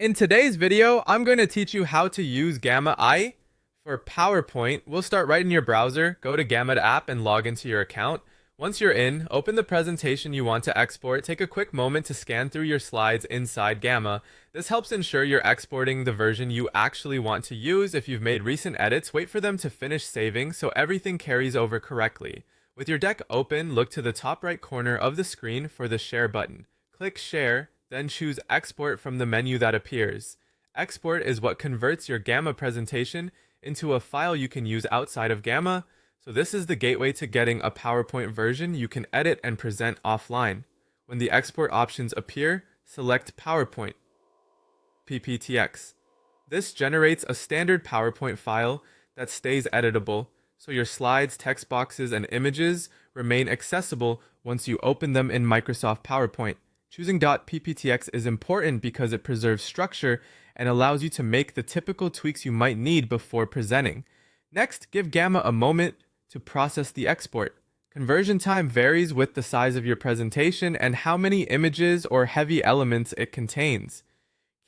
In today's video, I'm going to teach you how to use Gamma I. For PowerPoint, we'll start right in your browser, go to Gamma app and log into your account. Once you're in, open the presentation you want to export. Take a quick moment to scan through your slides inside Gamma. This helps ensure you're exporting the version you actually want to use. If you've made recent edits, wait for them to finish saving so everything carries over correctly. With your deck open, look to the top right corner of the screen for the Share button. Click Share, then choose Export from the menu that appears. Export is what converts your Gamma presentation into a file you can use outside of Gamma, so this is the gateway to getting a PowerPoint version you can edit and present offline. When the export options appear, select PowerPoint, PPTX. This generates a standard PowerPoint file that stays editable, so your slides, text boxes, and images remain accessible once you open them in Microsoft PowerPoint. Choosing .pptx is important because it preserves structure and allows you to make the typical tweaks you might need before presenting. Next, give Gamma a moment to process the export. Conversion time varies with the size of your presentation and how many images or heavy elements it contains.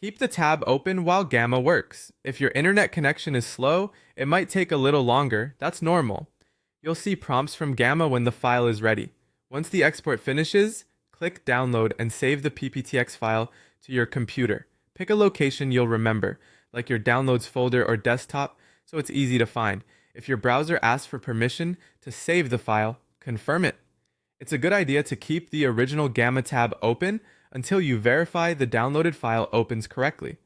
Keep the tab open while Gamma works. If your internet connection is slow, it might take a little longer. That's normal. You'll see prompts from Gamma when the file is ready. Once the export finishes, click Download and save the PPTX file to your computer. Pick a location you'll remember, like your Downloads folder or desktop, so it's easy to find. If your browser asks for permission to save the file, confirm it. It's a good idea to keep the original Gamma tab open until you verify the downloaded file opens correctly.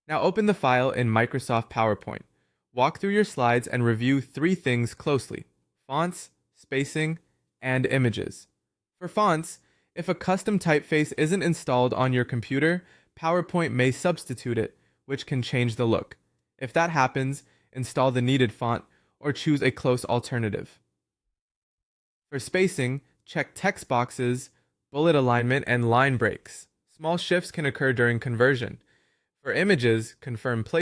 Now open the file in Microsoft PowerPoint. Walk through your slides and review three things closely: fonts, spacing, and images. For fonts, if a custom typeface isn't installed on your computer, PowerPoint may substitute it, which can change the look. If that happens, install the needed font or choose a close alternative. For spacing, check text boxes, bullet alignment, and line breaks. Small shifts can occur during conversion. For images, confirm placement